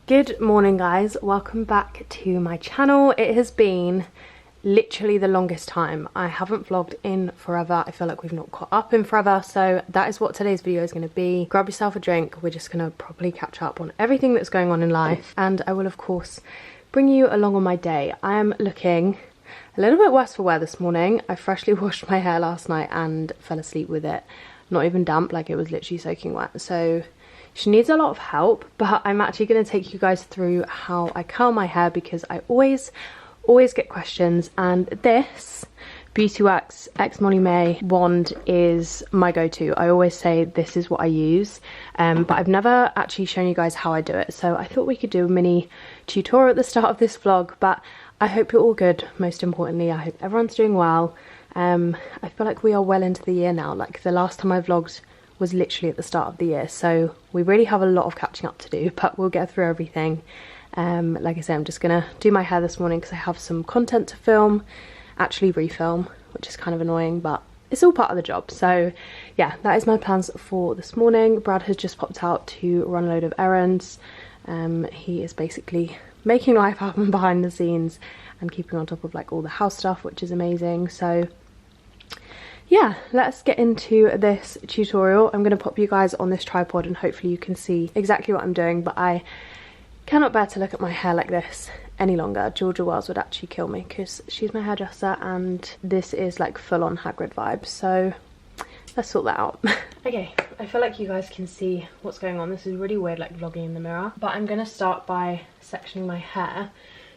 Good morning guys, welcome back to my channel. It has been literally the longest time. I haven't vlogged in forever. I feel like we've not caught up in forever, so that is what today's video is going to be. Grab yourself a drink, we're just going to properly catch up on everything that's going on in life, and I will of course bring you along on my day. I am looking a little bit worse for wear this morning. I freshly washed my hair last night and fell asleep with it. Not even damp, like it was literally soaking wet, so she needs a lot of help. But I'm actually going to take you guys through how I curl my hair because I always get questions, and this Beauty Works X Molly May wand is my go-to. I always say this is what I use, but I've never actually shown you guys how I do it, so I thought we could do a mini tutorial at the start of this vlog. But I hope you're all good. Most importantly, I hope everyone's doing well. I feel like we are well into the year now. Like the last time I vlogged was literally at the start of the year, so we really have a lot of catching up to do, but we'll get through everything. Like I said, I'm just gonna do my hair this morning because I have some content to film, actually refilm, which is kind of annoying, but it's all part of the job. So yeah, that is my plans for this morning. Brad has just popped out to run a load of errands. He is basically making life happen behind the scenes and keeping on top of like all the house stuff, which is amazing. So yeah, let's get into this tutorial. I'm going to pop you guys on this tripod and hopefully you can see exactly what I'm doing, but I cannot bear to look at my hair like this any longer. Georgia Wells would actually kill me because she's my hairdresser and this is like full-on Hagrid vibes, so let's sort that out. Okay, I feel like you guys can see what's going on. This is really weird, like vlogging in the mirror, but I'm going to start by sectioning my hair.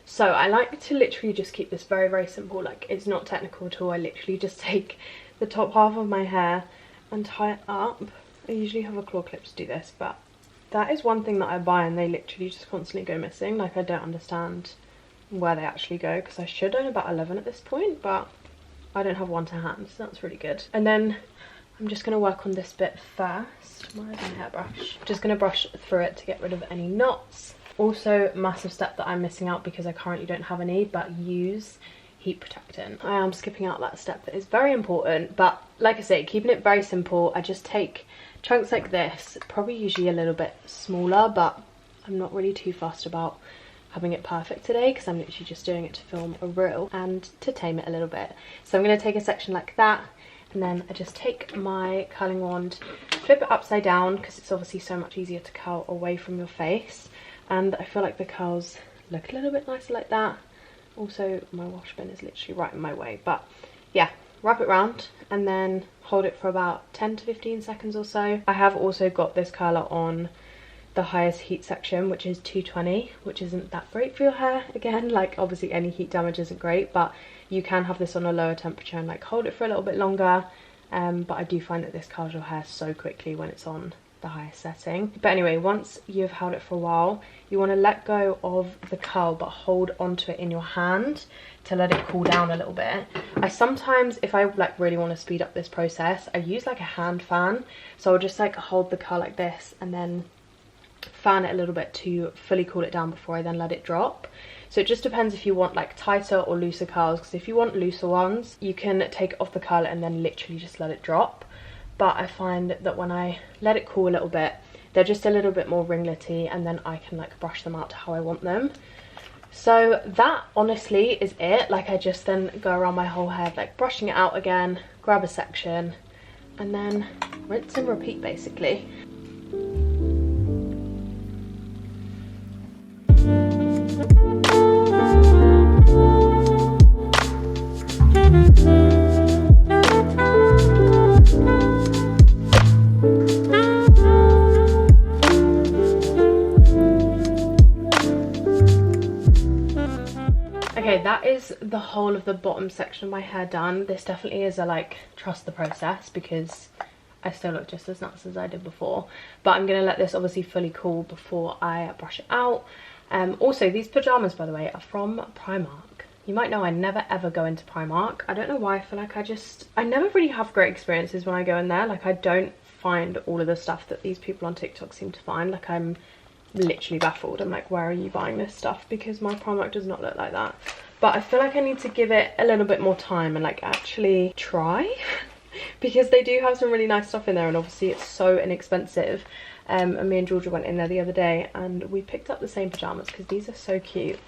So I like to literally just keep this very simple. Like, it's not technical at all. I literally just take the top half of my hair and tie it up. I usually have a claw clip to do this, but that is one thing that I buy and they literally just constantly go missing. Like, I don't understand where they actually go because I should own about 11 at this point, but I don't have one to hand, so that's really good. And then I'm just going to work on this bit first. Where's my hairbrush? Just going to brush through it to get rid of any knots. Also, massive step that I'm missing out because I currently don't have any, but use heat protectant. I am skipping out that step that is very important, but like I say, keeping it very simple. I just take chunks like this, probably usually a little bit smaller, but I'm not really too fussed about having it perfect today because I'm literally just doing it to film a reel and to tame it a little bit. So I'm going to take a section like that, and then I just take my curling wand, flip it upside down because it's obviously so much easier to curl away from your face, and I feel like the curls look a little bit nicer like that. Also, my wash bin is literally right in my way, but yeah, wrap it round and then hold it for about 10 to 15 seconds or so. I have also got this curler on the highest heat section, which is 220, which isn't that great for your hair. Again, like obviously any heat damage isn't great, but you can have this on a lower temperature and like hold it for a little bit longer. But I do find that this curls your hair so quickly when it's on the highest setting. But anyway, once you've held it for a while, you want to let go of the curl but hold onto it in your hand to let it cool down a little bit. I sometimes, if I like really want to speed up this process, I use like a hand fan. So I'll just like hold the curl like this and then fan it a little bit to fully cool it down before I then let it drop. So it just depends if you want like tighter or looser curls, because if you want looser ones, you can take off the curl and then literally just let it drop. But I find that when I let it cool a little bit, they're just a little bit more ringlety, and then I can like brush them out to how I want them. So that honestly is it. Like, I just then go around my whole head like brushing it out again, grab a section and then rinse and repeat basically. Okay, that is the whole of the bottom section of my hair done. This definitely is a like trust the process because I still look just as nuts as I did before, but I'm gonna let this obviously fully cool before I brush it out. Also, these pajamas, by the way, are from Primark. You might know I never ever go into Primark. I don't know why. I feel like I never really have great experiences when I go in there. Like, I don't find all of the stuff that these people on TikTok seem to find. Like, I'm literally baffled. I'm like, where are you buying this stuff? Because my Primark does not look like that. But I feel like I need to give it a little bit more time and like actually try because they do have some really nice stuff in there, and obviously it's so inexpensive. and me and Georgia went in there the other day and we picked up the same pyjamas because these are so cute.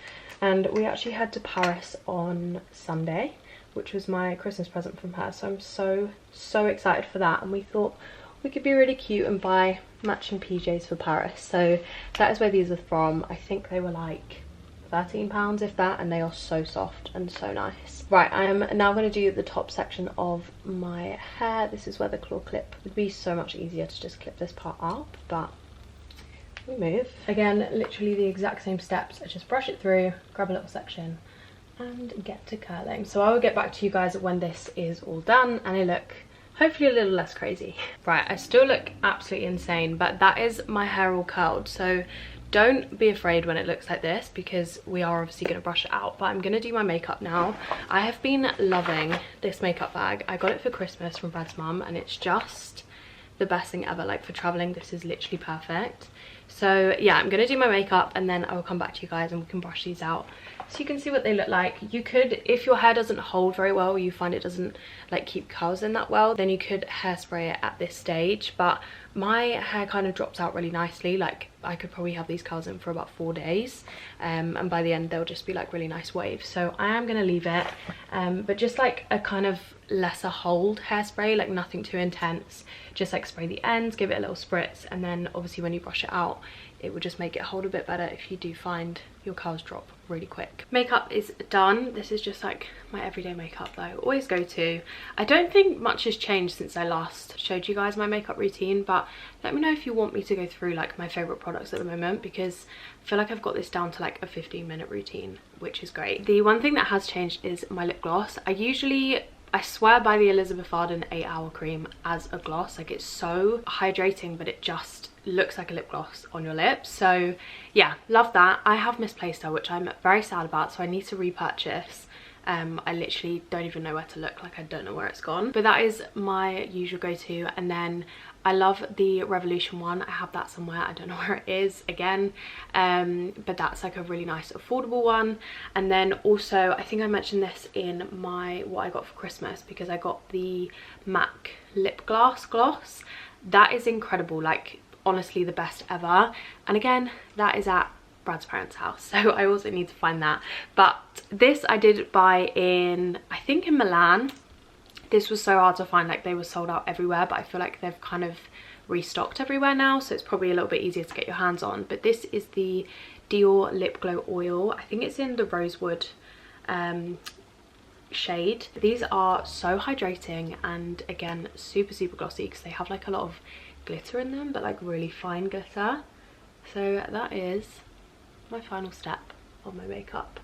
And we actually head to Paris on Sunday, which was my Christmas present from her, so I'm so excited for that. And we thought we could be really cute and buy matching PJs for Paris, so that is where these are from. I think they were like £13 if that, and they are so soft and so nice. Right, I am now going to do the top section of my hair. This is where the claw clip would be so much easier to just clip this part up, but we move. Again, literally the exact same steps. I just brush it through, grab a little section and get to curling. So I will get back to you guys when this is all done and I look hopefully a little less crazy. Right, I still look absolutely insane, but that is my hair all curled, so don't be afraid when it looks like this because we are obviously going to brush it out. But I'm going to do my makeup now. I have been loving this makeup bag. I got it for Christmas from Brad's mum and it's just the best thing ever. Like for traveling, this is literally perfect. So yeah, I'm going to do my makeup and then I will come back to you guys and we can brush these out so you can see what they look like. You could, if your hair doesn't hold very well, or you find it doesn't like keep curls in that well, then you could hairspray it at this stage. But my hair kind of drops out really nicely. Like I could probably have these curls in for about 4 days, and by the end they'll just be like really nice waves. So I am gonna leave it, but just like a kind of lesser hold hairspray, like nothing too intense. Just like spray the ends, give it a little spritz, and then obviously when you brush it out, it will just make it hold a bit better if you do find your curls drop really quick. Makeup is done. This is just like my everyday makeup that I always go to. I don't think much has changed since I last showed you guys my makeup routine, but let me know if you want me to go through like my favorite products at the moment, because I feel like I've got this down to like a 15-minute routine, which is great. The one thing that has changed is my lip gloss. I swear by the Elizabeth Arden 8-hour cream as a gloss. Like it's so hydrating, but it just looks like a lip gloss on your lips. So yeah, love that. I have misplaced her, which I'm very sad about, so I need to repurchase. I literally don't even know where to look. Like I don't know where it's gone, but that is my usual go-to. And then I love the Revolution one. I have that somewhere, I don't know where it is again, but that's like a really nice affordable one. And then also I think I mentioned this in my what I got for Christmas, because I got the MAC lip gloss. That is incredible, like honestly the best ever. And again, that is at Brad's parents' house, so I also need to find that. But this I did buy in, I think in Milan. This was so hard to find, like they were sold out everywhere, but I feel like they've kind of restocked everywhere now, so it's probably a little bit easier to get your hands on. But this is the Dior Lip Glow Oil. I think it's in the Rosewood shade. These are so hydrating and again super glossy, because they have like a lot of glitter in them, but like really fine glitter. So that is my final step of my makeup.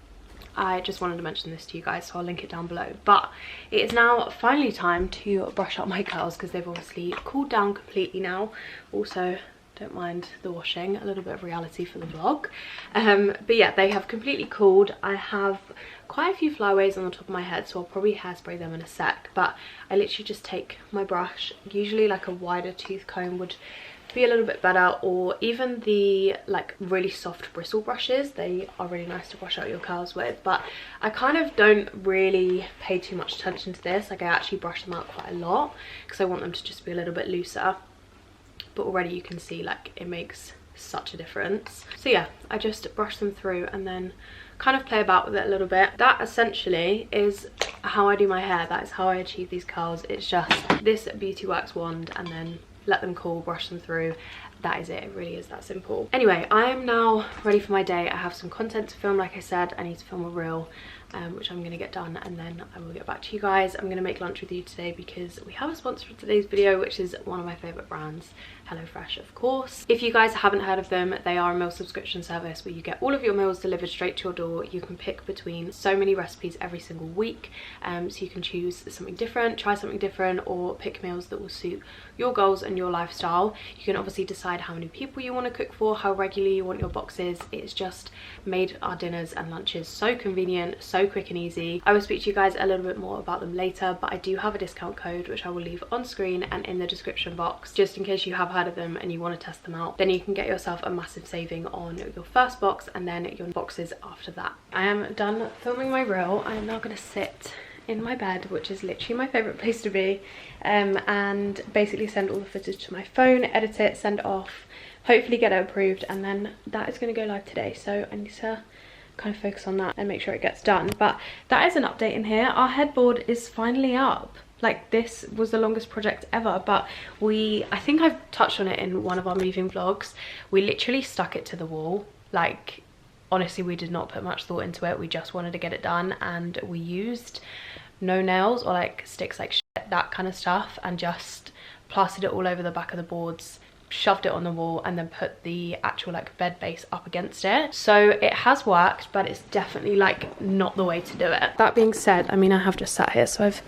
I just wanted to mention this to you guys, so I'll link it down below. But it is now finally time to brush up my curls, because they've obviously cooled down completely now. Also, don't mind the washing, a little bit of reality for the vlog. But yeah, they have completely cooled. I have quite a few flyaways on the top of my head, so I'll probably hairspray them in a sec. But I literally just take my brush, usually like a wider tooth comb would be a little bit better, or even the like really soft bristle brushes. They are really nice to brush out your curls with, but I kind of don't really pay too much attention to this. Like I actually brush them out quite a lot because I want them to just be a little bit looser, but already you can see like it makes such a difference. So yeah, I just brush them through and then kind of play about with it a little bit. That essentially is how I do my hair. That is how I achieve these curls. It's just this Beauty Works wand and then let them cool, brush them through. That is it. It really is that simple. Anyway, I am now ready for my day. I have some content to film. Like I said, I need to film a reel, which I'm going to get done, and then I will get back to you guys. I'm going to make lunch with you today because we have a sponsor for today's video, which is one of my favourite brands, HelloFresh, of course. If you guys haven't heard of them, they are a meal subscription service where you get all of your meals delivered straight to your door. You can pick between so many recipes every single week, so you can choose something different, try something different, or pick meals that will suit your goals and your lifestyle. You can obviously decide how many people you want to cook for, how regularly you want your boxes. It's just made our dinners and lunches so convenient, so quick and easy. I will speak to you guys a little bit more about them later, but I do have a discount code which I will leave on screen and in the description box, just in case you have heard of them and you want to test them out. Then you can get yourself a massive saving on your first box and then your boxes after that. I am done filming my reel. I am now going to sit in my bed, which is literally my favorite place to be, and basically send all the footage to my phone, edit it, send it off, hopefully get it approved, and then that is going to go live today. So I need to kind of focus on that and make sure it gets done. But that is an update in here. Our headboard is finally up. Like, this was the longest project ever, but I think I've touched on it in one of our moving vlogs. We literally stuck it to the wall. Like, honestly, we did not put much thought into it. We just wanted to get it done, and we used no nails or like sticks, like shit, that kind of stuff, and just plastered it all over the back of the boards, shoved it on the wall, and then put the actual like bed base up against it. So it has worked, but it's definitely like not the way to do it. That being said, I mean, I have just sat here, so I've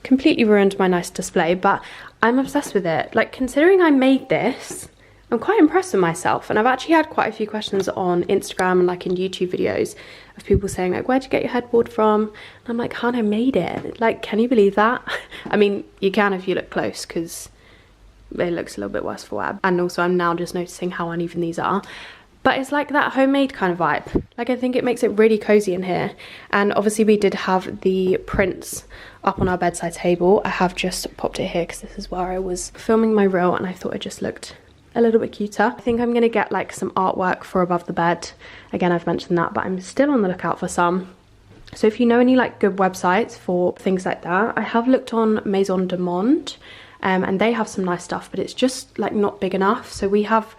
completely ruined my nice display, but I'm obsessed with it. Like, considering I made this, I'm quite impressed with myself. And I've actually had quite a few questions on Instagram and like in YouTube videos of people saying like, where'd you get your headboard from? And I'm like, Han, I made it. Like, can you believe that? I mean, you can if you look close, because it looks a little bit worse for wear. And also I'm now just noticing how uneven these are. But it's like that homemade kind of vibe. Like, I think it makes it really cozy in here. And obviously we did have the prints up on our bedside table. I have just popped it here because this is where I was filming my reel, and I thought it just looked a little bit cuter. I think I'm gonna get like some artwork for above the bed. Again, I've mentioned that, but I'm still on the lookout for some. So if you know any like good websites for things like that, I have looked on Maison de Monde, and they have some nice stuff, but it's just like not big enough. So we have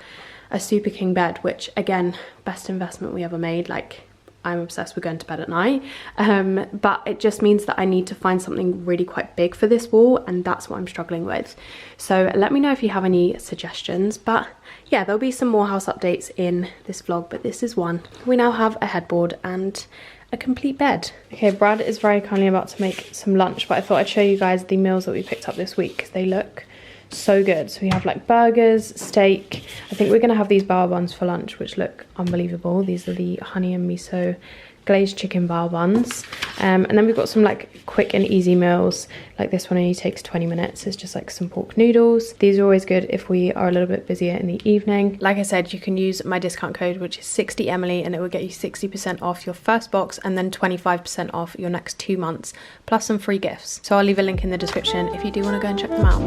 a super king bed, which again, best investment we ever made. Like, I'm obsessed with going to bed at night, but it just means that I need to find something really quite big for this wall, and that's what I'm struggling with. So let me know if you have any suggestions. But yeah, there'll be some more house updates in this vlog, but this is one. We now have a headboard and a complete bed. Okay, Brad is very kindly about to make some lunch, but I thought I'd show you guys the meals that we picked up this week, because they look so good. So we have like burgers, steak. I think we're gonna have these bao buns for lunch, which look unbelievable. These are the honey and miso glazed chicken bao buns, and then we've got some like quick and easy meals. Like this one only takes 20 minutes. It's just like some pork noodles. These are always good if we are a little bit busier in the evening. Like I said, you can use my discount code, which is 60Emily, and it will get you 60% off your first box and then 25% off your next 2 months, plus some free gifts. So I'll leave a link in the description if you do want to go and check them out.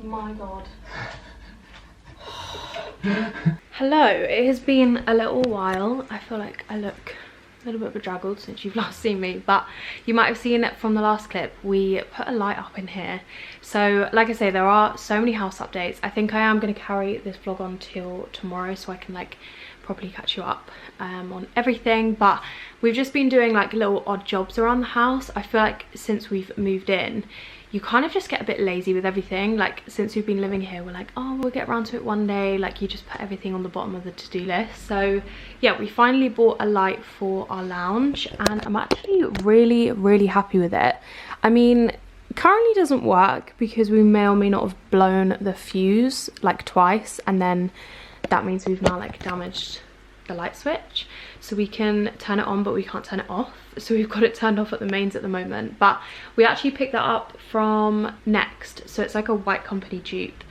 My god. Hello, it has been a little while. I feel like I look a little bit bedraggled since you've last seen me, but you might have seen it from the last clip. We put a light up in here. So like I say, there are so many house updates. I think I am going to carry this vlog on till tomorrow so I can like properly catch you up on everything. But we've just been doing like little odd jobs around the house. I feel like since we've moved in, you kind of just get a bit lazy with everything. Like, since we've been living here, we're like, oh, we'll get around to it one day. Like, you just put everything on the bottom of the to-do list. So yeah, we finally bought a light for our lounge, and I'm actually really happy with it. I mean, currently doesn't work because we may or may not have blown the fuse like twice, and then that means we've now like damaged the light switch. So we can turn it on but we can't turn it off, so we've got it turned off at the mains at the moment. But we actually picked that up from Next, so it's like a White Company dupe.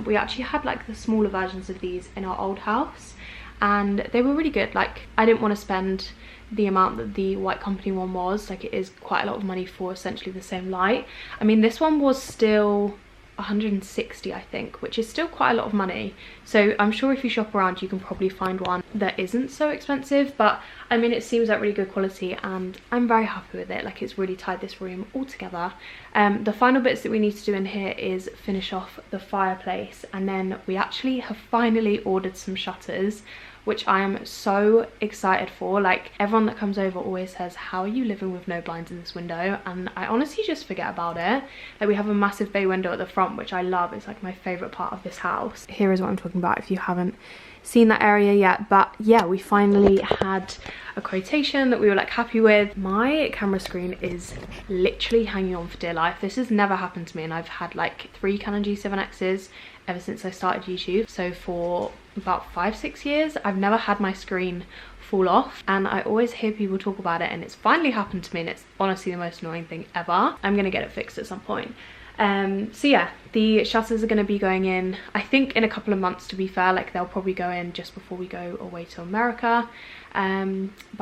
We actually had like the smaller versions of these in our old house and they were really good. Like, I didn't want to spend the amount that the White Company one was. Like, it is quite a lot of money for essentially the same light. I mean, this one was still 160 I think, which is still quite a lot of money. So I'm sure if you shop around you can probably find one that isn't so expensive, but I mean, it seems like really good quality and I'm very happy with it. Like, it's really tied this room all together. The final bits that we need to do in here is finish off the fireplace, and then we actually have finally ordered some shutters, which I am so excited for. Like, everyone that comes over always says, how are you living with no blinds in this window? And I honestly just forget about it. Like, we have a massive bay window at the front, which I love. It's like my favorite part of this house. Here is what I'm talking about if you haven't seen that area yet. But yeah, we finally had a quotation that we were like happy with. My camera screen is literally hanging on for dear life. This has never happened to me, and I've had like 3 Canon G7Xs ever since I started YouTube. So for about 5-6 years I've never had my screen fall off, and I always hear people talk about it, and it's finally happened to me, and it's honestly the most annoying thing ever. I'm gonna get it fixed at some point. So yeah, the shutters are going to be going in, I think, in a couple of months, to be fair. Like, they'll probably go in just before we go away to America. But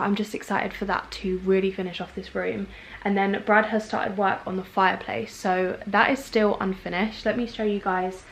I'm just excited for that to really finish off this room. And then Brad has started work on the fireplace, so that is still unfinished. Let me show you guys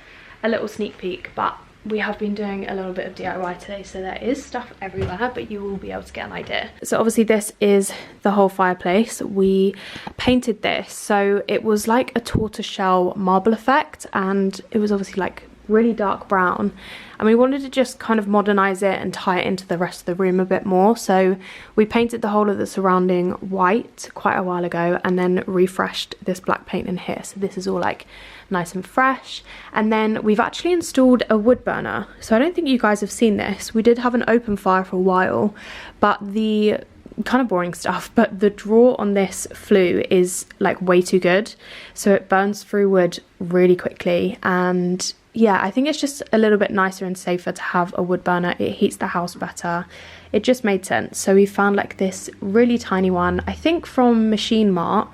a little sneak peek, but we have been doing a little bit of DIY today, so there is stuff everywhere, but you will be able to get an idea. So obviously this is the whole fireplace. We painted this, so it was like a tortoiseshell marble effect, and it was obviously like really dark brown, and we wanted to just kind of modernize it and tie it into the rest of the room a bit more. So we painted the whole of the surrounding white quite a while ago, and then refreshed this black paint in here, so this is all like nice and fresh. And then we've actually installed a wood burner, so I don't think you guys have seen this. We did have an open fire for a while, but the kind of boring stuff, but the draw on this flue is like way too good, so it burns through wood really quickly. And yeah, I think it's just a little bit nicer and safer to have a wood burner. It heats the house better. It just made sense. So we found like this really tiny one, I think from Machine Mart,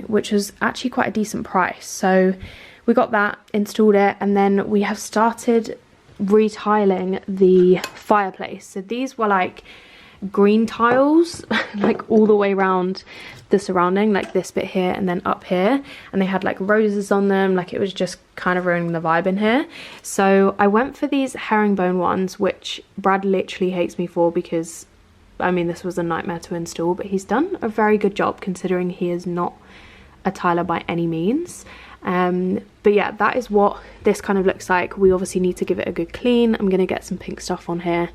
which was actually quite a decent price. So we got that, installed it, and then we have started retiling the fireplace. So these were like green tiles like all the way around the surrounding, like this bit here and then up here, and they had like roses on them. Like, it was just kind of ruining the vibe in here. So I went for these herringbone ones, which Brad literally hates me for, because I mean, this was a nightmare to install, but he's done a very good job considering he is not a tiler by any means. But yeah, that is what this kind of looks like. We obviously need to give it a good clean. I'm gonna get some pink stuff on here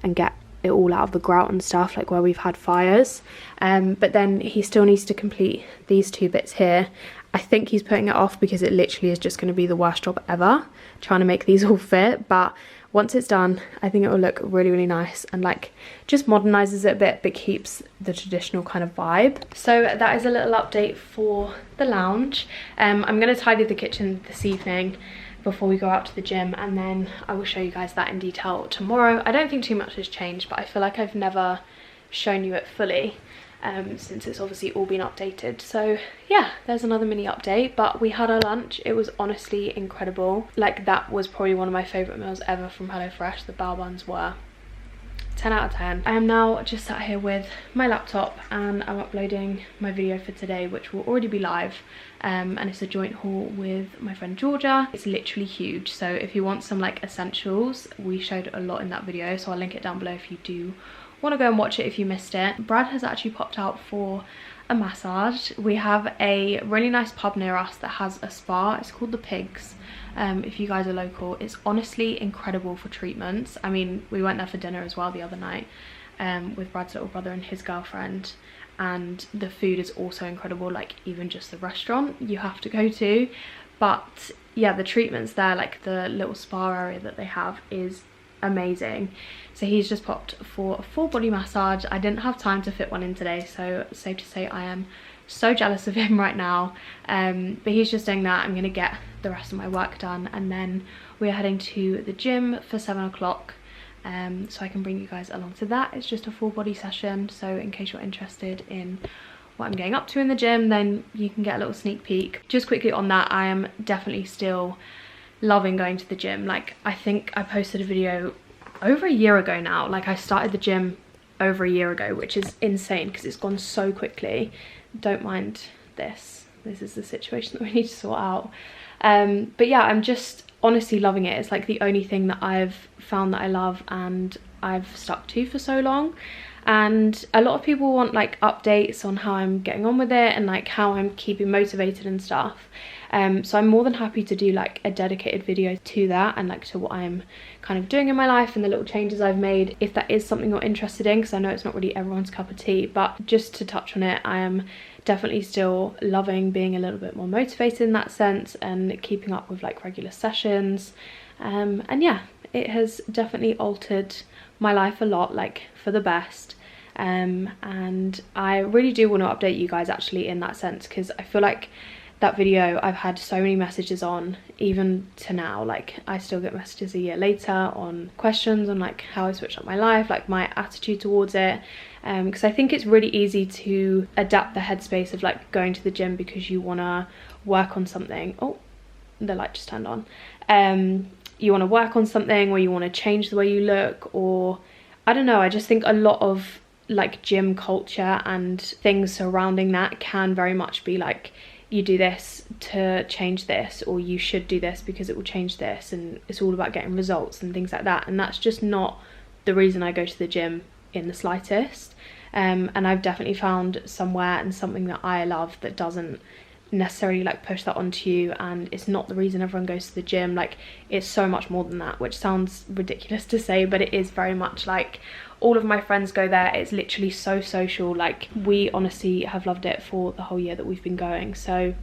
and get it all out of the grout and stuff, like where we've had fires. But then he still needs to complete these 2 bits here. I think he's putting it off because it literally is just going to be the worst job ever trying to make these all fit. But once it's done, I think it will look really, really nice, and like just modernizes it a bit but keeps the traditional kind of vibe. So that is a little update for the lounge. I'm going to tidy the kitchen this evening before we go out to the gym, and then I will show you guys that in detail tomorrow. I don't think too much has changed, but I feel like I've never shown you it fully since it's obviously all been updated. So yeah, there's another mini update. But we had our lunch. It was honestly incredible. Like, that was probably one of my favorite meals ever from HelloFresh. The bao buns were 10 out of 10. I am now just sat here with my laptop, and I'm uploading my video for today, which will already be live, and it's a joint haul with my friend Georgia. It's literally huge, so if you want some like essentials, we showed a lot in that video, so I'll link it down below if you do want to go and watch it if you missed it. Brad has actually popped out for a massage. We have a really nice pub near us that has a spa. It's called the Pigs. If you guys are local, it's honestly incredible for treatments. I mean, we went there for dinner as well the other night with Brad's little brother and his girlfriend, and the food is also incredible. Like, even just the restaurant you have to go to. But yeah, the treatments there, like the little spa area that they have, is amazing. So he's just popped for a full body massage. I didn't have time to fit one in today, so it's safe to say I am so jealous of him right now. But he's just doing that. I'm gonna get the rest of my work done, and then we're heading to the gym for 7 o'clock. So I can bring you guys along to that. It's just a full body session, so in case you're interested in what I'm getting up to in the gym, then you can get a little sneak peek. Just quickly on that, I am definitely still loving going to the gym. Like, I think I posted a video over a year ago now. Like, I started the gym over a year ago, which is insane because it's gone so quickly. Don't mind this is the situation that we need to sort out. But yeah, I'm just honestly loving it. It's like the only thing that I've found that I love and I've stuck to for so long. And a lot of people want like updates on how I'm getting on with it and like how I'm keeping motivated and stuff. So I'm more than happy to do like a dedicated video to that and like to what I'm kind of doing in my life and the little changes I've made, if that is something you're interested in, because I know it's not really everyone's cup of tea. But just to touch on it, I am definitely still loving being a little bit more motivated in that sense and keeping up with like regular sessions. And yeah, it has definitely altered my life a lot, like for the best. And I really do want to update you guys actually in that sense, because I feel like that video I've had so many messages on, even to now. Like, I still get messages a year later on questions on like how I switched up my life, like my attitude towards it, because I think it's really easy to adapt the headspace of like going to the gym because you want to work on something. Oh, the light just turned on. You want to work on something, or you want to change the way you look, or I don't know. I just think a lot of like gym culture and things surrounding that can very much be like, you do this to change this, or you should do this because it will change this, and it's all about getting results and things like that. And that's just not the reason I go to the gym in the slightest. And I've definitely found somewhere and something that I love that doesn't necessarily like push that onto you, and it's not the reason everyone goes to the gym. Like, it's so much more than that, which sounds ridiculous to say, but it is very much like all of my friends go there. It's literally so social. Like, we honestly have loved it for the whole year that we've been going. So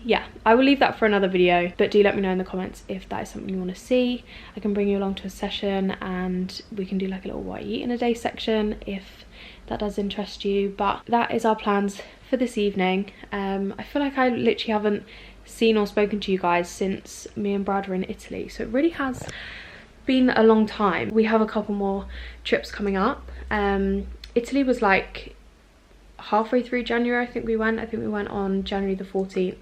yeah, I will leave that for another video, but do let me know in the comments if that is something you want to see. I can bring you along to a session and we can do like a little what I eat in a day section if that does interest you. But that is our plans for this evening. I feel like I literally haven't seen or spoken to you guys since me and Brad were in Italy, so it really has been a long time. We have a couple more trips coming up. Italy was like halfway through January, I think we went on January the 14th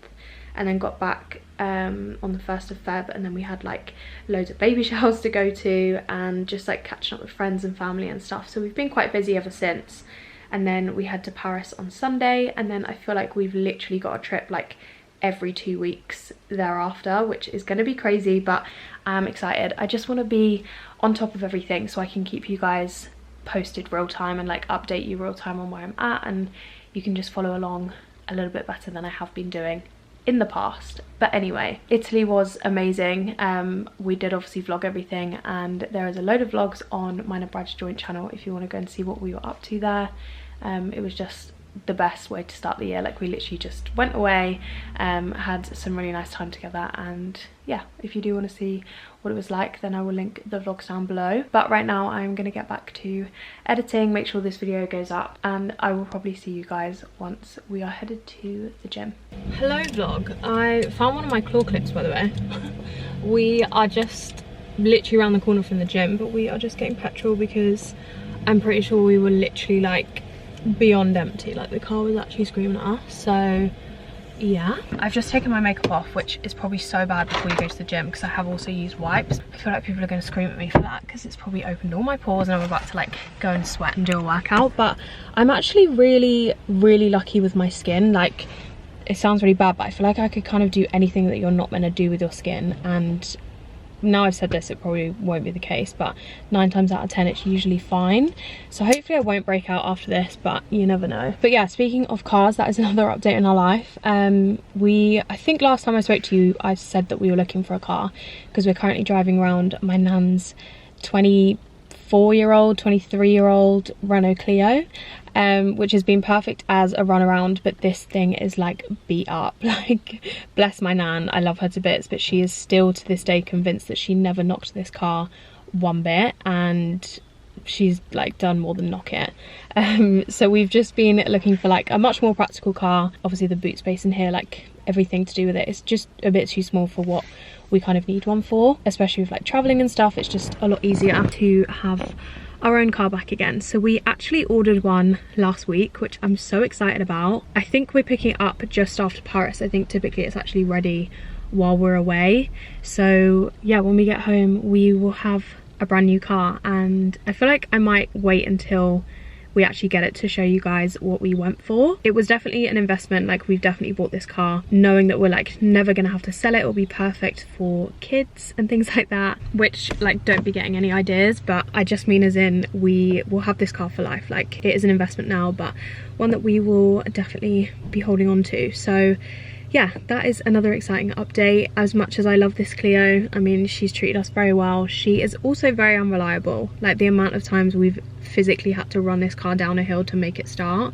and then got back on the 1st of Feb, and then we had like loads of baby showers to go to and just like catching up with friends and family and stuff. So we've been quite busy ever since. And then we head to Paris on Sunday, and then I feel like we've literally got a trip like every 2 weeks thereafter, which is going to be crazy, but I'm excited. I just want to be on top of everything so I can keep you guys posted real time and like update you real time on where I'm at, and you can just follow along a little bit better than I have been doing in the past. But anyway, Italy was amazing. We did obviously vlog everything, and there is a load of vlogs on mine and Brad's joint channel if you want to go and see what we were up to there. It was just the best way to start the year. Like, we literally just went away, had some really nice time together, and yeah, if you do want to see what it was like, then I will link the vlogs down below. But right now I'm gonna get back to editing, make sure this video goes up, and I will probably see you guys once we are headed to the gym. Hello vlog. I found one of my claw clips, by the way. We are just literally around the corner from the gym, but we are just getting petrol because I'm pretty sure we were literally like beyond empty. Like, the car was actually screaming at us. So yeah, I've just taken my makeup off, which is probably so bad before you go to the gym because I have also used wipes. I feel like people are going to scream at me for that because it's probably opened all my pores and I'm about to like go and sweat and do a workout. But I'm actually really lucky with my skin. Like, it sounds really bad, but I feel like I could kind of do anything that you're not meant to do with your skin, and now I've said this, it probably won't be the case, but 9 times out of 10 it's usually fine. So hopefully I won't break out after this, but you never know. But yeah, speaking of cars, that is another update in our life. I think last time I spoke to you I said that we were looking for a car because we're currently driving around my nan's 24-year-old 23-year-old Renault Clio, which has been perfect as a run around, but this thing is like beat up. Like, bless my nan, I love her to bits, but she is still to this day convinced that she never knocked this car one bit, and she's like done more than knock it. So we've just been looking for like a much more practical car. Obviously the boot space in here, like everything to do with it, is just a bit too small for what we kind of need one for, especially with like traveling and stuff. It's just a lot easier to have our own car back again. So we actually ordered one last week, which I'm so excited about. I think we're picking it up just after Paris. I think typically it's actually ready while we're away. So yeah, when we get home we will have a brand new car, and I feel like I might wait until we actually get it to show you guys what we went for. It was definitely an investment. Like, we've definitely bought this car knowing that we're like never gonna have to sell it. It'll be perfect for kids and things like that, which, like, don't be getting any ideas, but I just mean as in we will have this car for life. Like, it is an investment now, but one that we will definitely be holding on to. So yeah, that is another exciting update. As much as I love this Clio, I mean, she's treated us very well. She is also very unreliable. Like, the amount of times we've physically had to run this car down a hill to make it start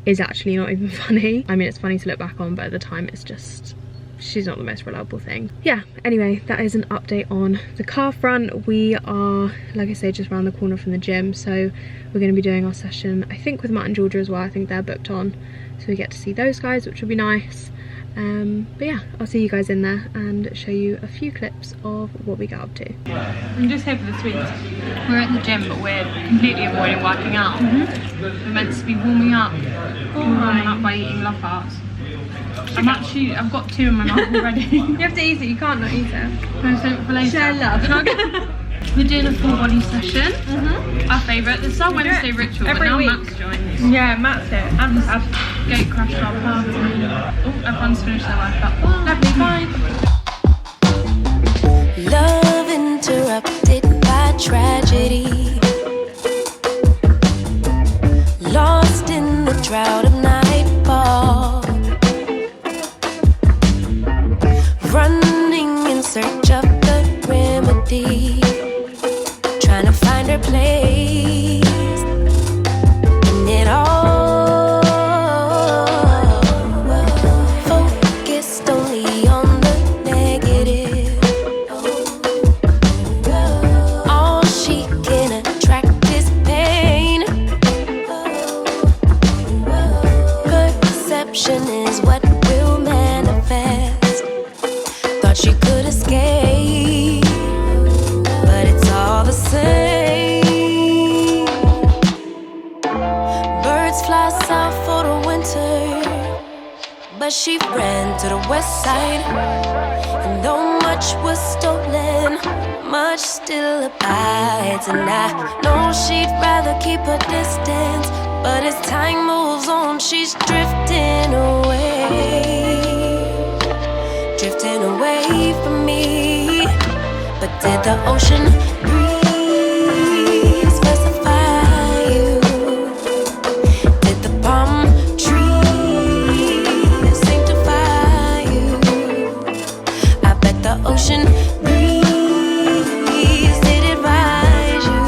is actually not even funny. I mean, it's funny to look back on, but at the time it's just, she's not the most reliable thing. Yeah, anyway, that is an update on the car front. We are, like I say, just around the corner from the gym, so we're going to be doing our session, I think, with Matt and Georgia as well. I think they're booked on, so we get to see those guys, which will be nice. But yeah, I'll see you guys in there and show you a few clips of what we get up to. I'm just here for the sweets. We're at the gym, but we're completely avoiding working out. We're meant to be warming up. Warming up by eating Love Hearts. I've got 2 in my mouth already. You have to eat it, you can't not eat it. No, save it for later. Share love. We're doing a full body session. Our favourite. This is our Wednesday ritual, but now Matt's joined. Yeah, Matt's here. And we have gate crashed our party. Oh, everyone's finished their workout. Lovely, bye. Love interrupted by tragedy. Lost in the drought of nightfall. Running in search of the remedy. Trying to find her place in it all. Focused only on the negative. All she can attract is pain. Perception is what will manifest. Thought she could escape, but it's all the same. Birds fly south for the winter, but she ran to the west side. And though much was stolen, much still abides. And I know she'd rather keep her distance, but as time moves on, she's drifting away. Drifting away from me. But did the ocean breeze specify you? Did the palm trees sanctify you? I bet the ocean breeze did advise you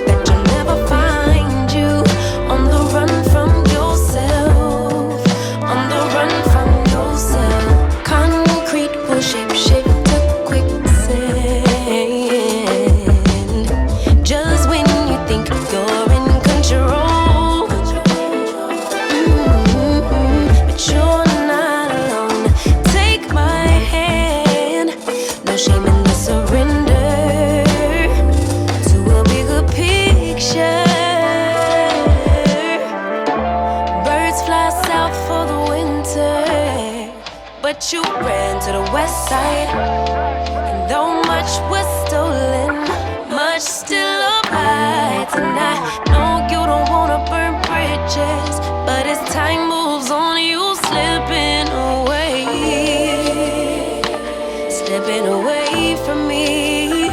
that you'll never find you on the run from yourself. On the run from yourself. Concrete will shape to quicksand. Just when you think you're in control, but you're not alone. Take my hand. No shame in the surrender to a bigger picture. Birds fly south for the winter, but you ran to the west side. And though much was stolen, much still abides. And I know you don't wanna burn bridges, but as time moves on, you slipping away. Slipping away from me.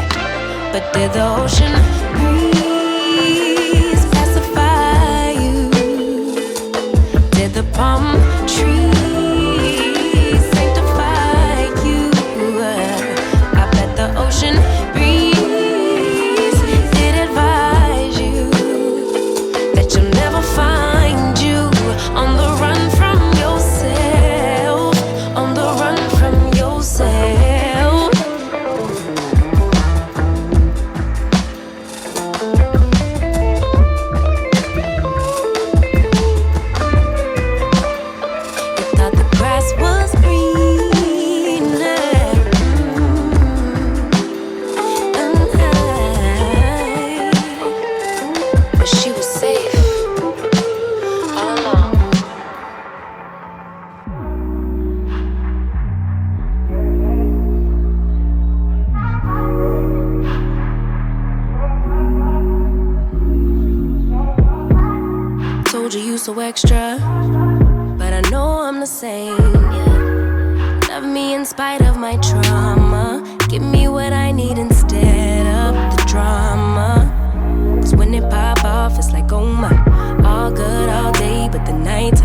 But did the ocean breeze pacify you? Did the palm trees sanctify you? I bet the ocean breeze did advise you that you'll never find you on the run from yourself. On the run from yourself. you so extra, but I know I'm the same, yeah. Love me in spite of my trauma. Give me what I need instead of the drama. Cause when it pop off, it's like, oh my. All good all day, but the night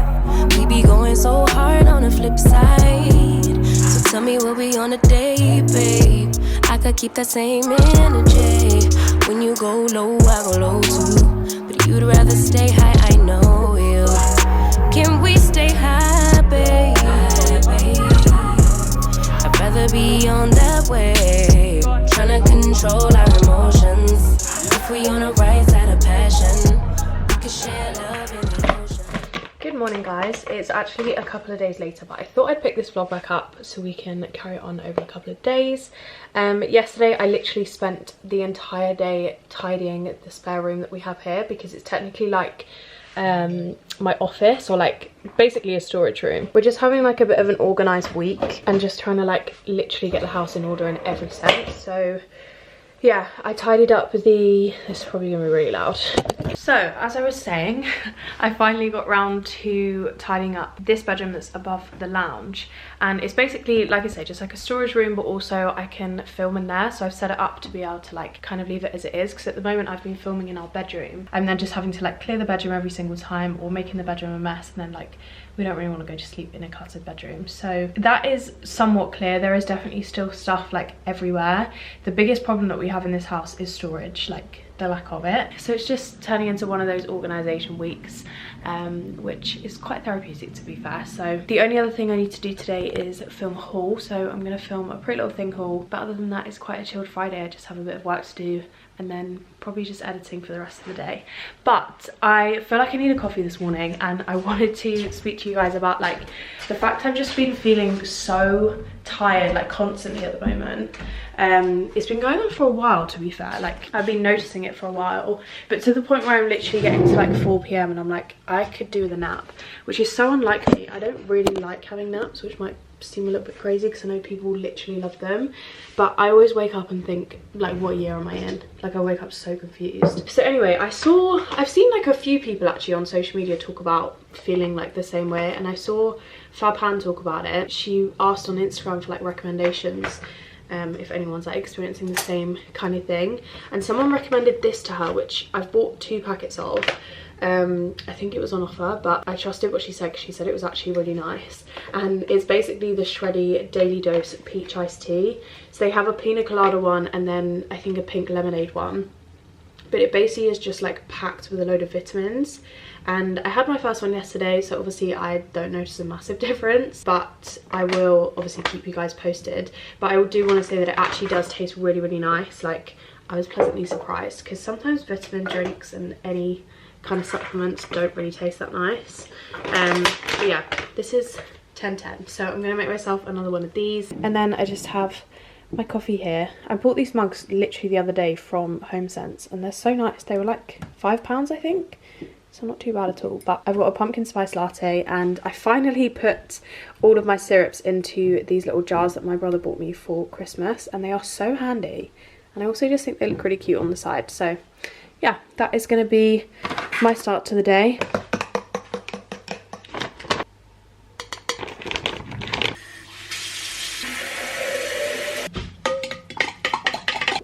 we be going so hard on the flip side. So tell me what we on a day, babe. I could keep that same energy. When you go low, I go low too. But you'd rather stay high, I know you. Can we stay high, babe? I'd rather be on that way. Tryna control our emotions. If we on the right side of passion, we can share love in the ocean. Good morning, guys. It's actually a couple of days later, but I thought I'd pick this vlog back up so we can carry on over a couple of days. Yesterday I literally spent the entire day tidying the spare room that we have here, because it's technically like my office, or like basically a storage room. We're just having like a bit of an organized week and just trying to like literally get the house in order in every sense. So yeah, I tidied up this is probably gonna be really loud. So as I was saying, I finally got round to tidying up this bedroom that's above the lounge, and it's basically, like I say, just like a storage room, but also I can film in there. So I've set it up to be able to like kind of leave it as it is, because at the moment I've been filming in our bedroom and then just having to like clear the bedroom every single time, or making the bedroom a mess, and then like we don't really want to go to sleep in a cluttered bedroom. So that is somewhat clear. There is definitely still stuff like everywhere. The biggest problem that we have in this house is storage, like the lack of it. So it's just turning into one of those organization weeks, which is quite therapeutic, to be fair. So the only other thing I need to do today is film a haul. So I'm going to film a Pretty Little Thing haul, but other than that, it's quite a chilled Friday. I just have a bit of work to do, and then probably just editing for the rest of the day. But I feel like I need a coffee this morning, and I wanted to speak to you guys about like the fact I've just been feeling so tired like constantly at the moment. It's been going on for a while, to be fair. Like I've been noticing it for a while, but to the point where I'm literally getting to like 4 p.m. and I'm like, I could do with a nap, which is so unlike me. I don't really like having naps, which might seem a little bit crazy because I know people literally love them, but I always wake up and think like, what year am I in? Like I wake up so confused. So anyway, I've seen like a few people actually on social media talk about feeling like the same way, and I saw Philpott talk about it. She asked on Instagram for like recommendations, if anyone's like experiencing the same kind of thing, and someone recommended this to her, which I've bought 2 packets of. I think it was on offer, but I trusted what she said because she said it was actually really nice, and it's basically the Shreddy Daily Dose Peach Iced Tea. So they have a pina colada one and then I think a pink lemonade one, but it basically is just like packed with a load of vitamins. And I had my first one yesterday, so obviously I don't notice a massive difference, but I will obviously keep you guys posted. But I do want to say that it actually does taste really, really nice. Like I was pleasantly surprised, because sometimes vitamin drinks and any kind of supplements don't really taste that nice. But yeah, this is 10/10, so I'm gonna make myself another one of these. And then I just have my coffee here. I bought these mugs literally the other day from HomeSense, and they're so nice. They were like £5, I think, so not too bad at all. But I've got a pumpkin spice latte, and I finally put all of my syrups into these little jars that my brother bought me for Christmas, and they are so handy, and I also just think they look really cute on the side. So yeah, that is going to be my start to the day.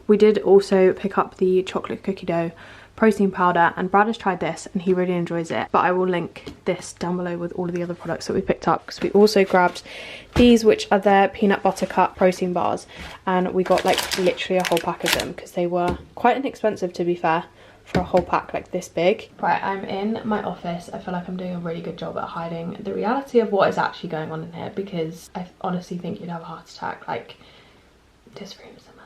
We did also pick up the chocolate cookie dough protein powder, and Brad has tried this and he really enjoys it, but I will link this down below with all of the other products that we picked up, because we also grabbed these, which are their peanut butter cup protein bars, and we got like literally a whole pack of them because they were quite inexpensive, to be fair, for a whole pack like this big. Right, I'm in my office. I feel like I'm doing a really good job at hiding the reality of what is actually going on in here, because I honestly think you'd have a heart attack. Like, this room is a mess.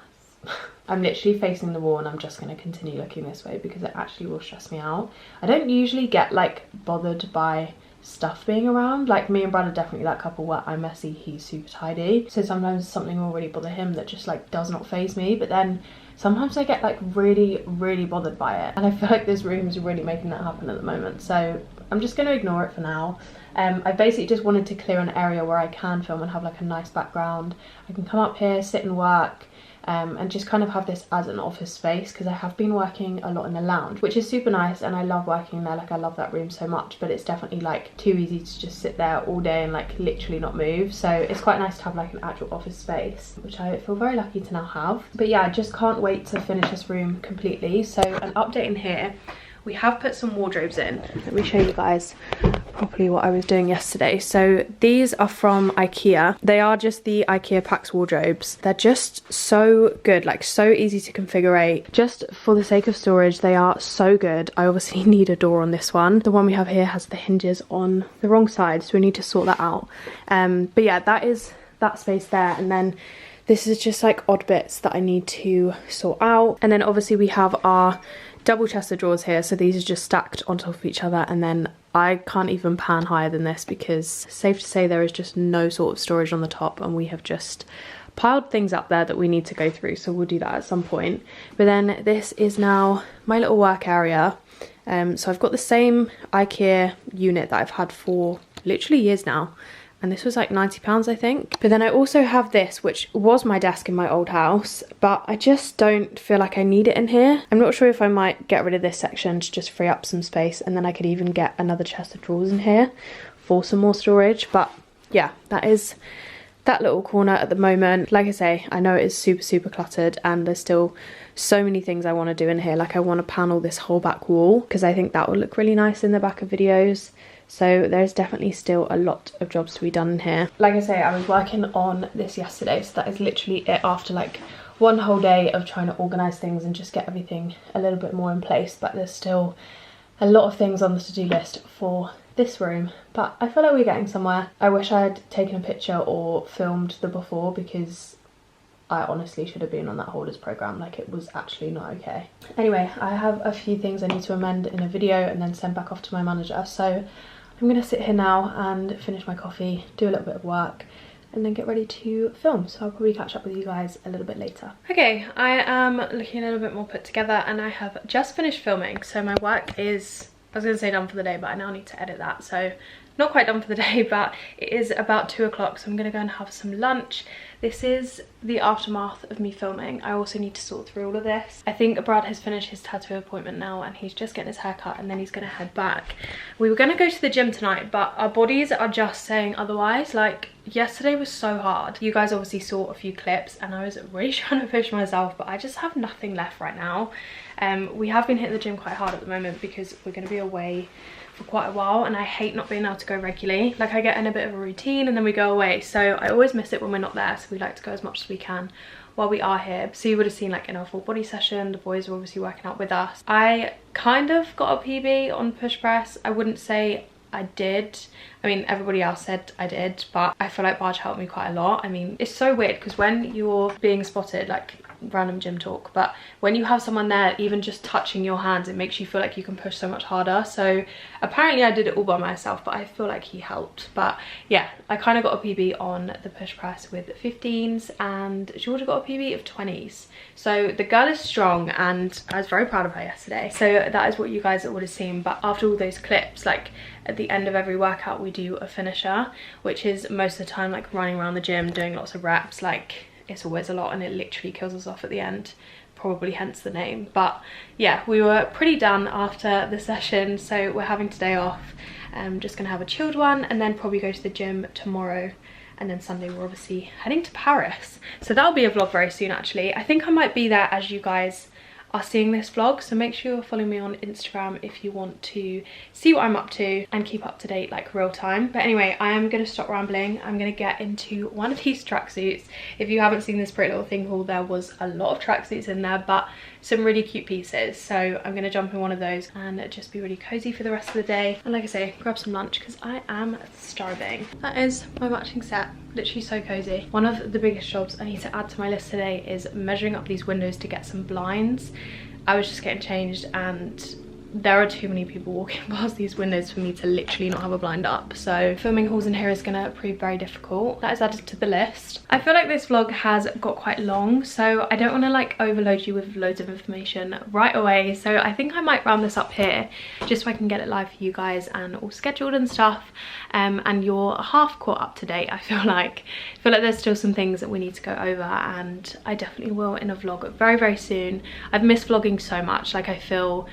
I'm literally facing the wall, and I'm just going to continue looking this way because it actually will stress me out. I don't usually get like bothered by stuff being around. Like, me and Brad are definitely that couple where I'm messy, he's super tidy, so sometimes something will really bother him that just like does not faze me, but then sometimes I get like really, really bothered by it, and I feel like this room is really making that happen at the moment, so I'm just going to ignore it for now. I basically just wanted to clear an area where I can film and have like a nice background. I can come up here, sit and work, and just kind of have this as an office space, because I have been working a lot in the lounge, which is super nice, and I love working there. Like, I love that room so much, but it's definitely like too easy to just sit there all day and like literally not move. So it's quite nice to have like an actual office space, which I feel very lucky to now have. But yeah, I just can't wait to finish this room completely. So an update in here, we have put some wardrobes in. Let me show you guys properly what I was doing yesterday. So these are from IKEA. They are just the IKEA Pax wardrobes. They're just so good, like so easy to configure. Just for the sake of storage, they are so good. I obviously need a door on this one. The one we have here has the hinges on the wrong side, so we need to sort that out. But yeah, that is that space there. And then this is just like odd bits that I need to sort out. And then obviously we have our double chest of drawers here, so these are just stacked on top of each other, and then I can't even pan higher than this because safe to say there is just no sort of storage on the top, and we have just piled things up there that we need to go through, so we'll do that at some point. But then this is now my little work area. So I've got the same IKEA unit that I've had for literally years now, and this was like £90 I think. But then I also have this, which was my desk in my old house, but I just don't feel like I need it in here. I'm not sure if I might get rid of this section to just free up some space, and then I could even get another chest of drawers in here for some more storage. But yeah, that is that little corner at the moment. Like I say, I know it is super cluttered, and there's still so many things I want to do in here. Like, I want to panel this whole back wall because I think that will look really nice in the back of videos. So there's definitely still a lot of jobs to be done in here. Like I say, I was working on this yesterday, so that is literally it after like one whole day of trying to organise things and just get everything a little bit more in place. But there's still a lot of things on the to-do list for this room, but I feel like we're getting somewhere. I wish I had taken a picture or filmed the before, because I honestly should have been on that holders program. Like, it was actually not okay. Anyway, I have a few things I need to amend in a video and then send back off to my manager, so I'm gonna sit here now and finish my coffee, do a little bit of work, and then get ready to film. So I'll probably catch up with you guys a little bit later. Okay, I am looking a little bit more put together, and I have just finished filming. So my work is, I was gonna say done for the day, but I now need to edit that. So not quite done for the day, but it is about 2 o'clock, so I'm gonna go and have some lunch. This is the aftermath of me filming. I also need to sort through all of this. I think Brad has finished his tattoo appointment now, and he's just getting his hair cut, and then he's gonna head back. We were gonna go to the gym tonight, but our bodies are just saying otherwise. Like, yesterday was so hard. You guys obviously saw a few clips, and I was really trying to push myself, but I just have nothing left right now. We have been hitting the gym quite hard at the moment because we're gonna be away for quite a while, and I hate not being able to go regularly. Like, I get in a bit of a routine and then we go away, so I always miss it when we're not there, so we like to go as much as we can while we are here. So you would have seen, like, in our full body session, the boys were obviously working out with us. I kind of got a PB on push press. I wouldn't say I did. I mean, everybody else said I did, but I feel like Barge helped me quite a lot. I mean, it's so weird because when you're being spotted, like, random gym talk, but when you have someone there, even just touching your hands, it makes you feel like you can push so much harder. So apparently I did it all by myself, but I feel like he helped. But yeah, I kind of got a PB on the push press with 15s, and Georgia got a PB of 20s. So the girl is strong, and I was very proud of her yesterday. So that is what you guys would have seen. But after all those clips, like, at the end of every workout we do a finisher, which is most of the time like running around the gym doing lots of reps. Like, it's always a lot, and it literally kills us off at the end, probably hence the name. But yeah, we were pretty done after the session, so we're having today off. Just gonna have a chilled one, and then probably go to the gym tomorrow, and then Sunday we're obviously heading to Paris. So that'll be a vlog very soon actually. I think I might be there as you guys are seeing this vlog, so make sure you're following me on Instagram if you want to see what I'm up to and keep up to date, like, real time. But anyway, I am going to stop rambling. I'm going to get into one of these tracksuits. If you haven't seen this Pretty Little Thing haul, there was a lot of tracksuits in there, but some really cute pieces. So I'm going to jump in one of those and just be really cozy for the rest of the day, and like I say, grab some lunch because I am starving. That is my matching set. Literally so cozy. One of the biggest jobs I need to add to my list today is measuring up these windows to get some blinds. I was just getting changed, and there are too many people walking past these windows for me to literally not have a blind up, so filming hauls in here is gonna prove very difficult. That is added to the list. I feel like this vlog has got quite long, so I don't want to like overload you with loads of information right away, so I think I might round this up here just so I can get it live for you guys and all scheduled and stuff, and you're half caught up to date. I feel like there's still some things that we need to go over, and I definitely will in a vlog very, very soon. I've missed vlogging so much. Like, I feel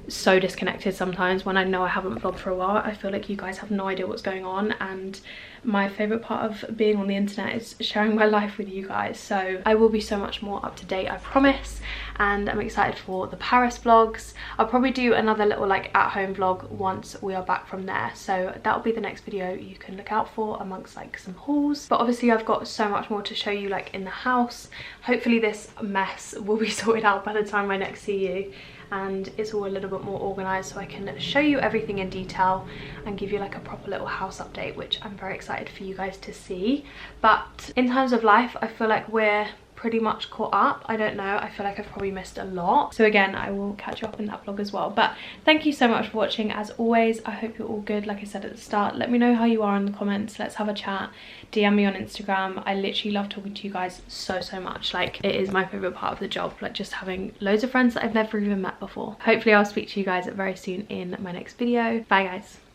so disconnected sometimes when I know I haven't vlogged for a while. I feel like you guys have no idea what's going on, and my favorite part of being on the internet is sharing my life with you guys. So I will be so much more up to date, I promise, and I'm excited for the Paris vlogs. I'll probably do another little like at home vlog once we are back from there, so that'll be the next video you can look out for amongst like some hauls. But obviously I've got so much more to show you like in the house. Hopefully this mess will be sorted out by the time I next see you, and it's all a little bit more organized so I can show you everything in detail and give you like a proper little house update, which I'm very excited for you guys to see. But in terms of life, I feel like we're pretty much caught up. I don't know, I feel like I've probably missed a lot, so again I will catch you up in that vlog as well. But thank you so much for watching. As always, I hope you're all good. Like I said at the start, let me know how you are in the comments. Let's have a chat. DM me on Instagram. I literally love talking to you guys so much. Like, it is my favorite part of the job, like just having loads of friends that I've never even met before. Hopefully I'll speak to you guys very soon in my next video. Bye guys.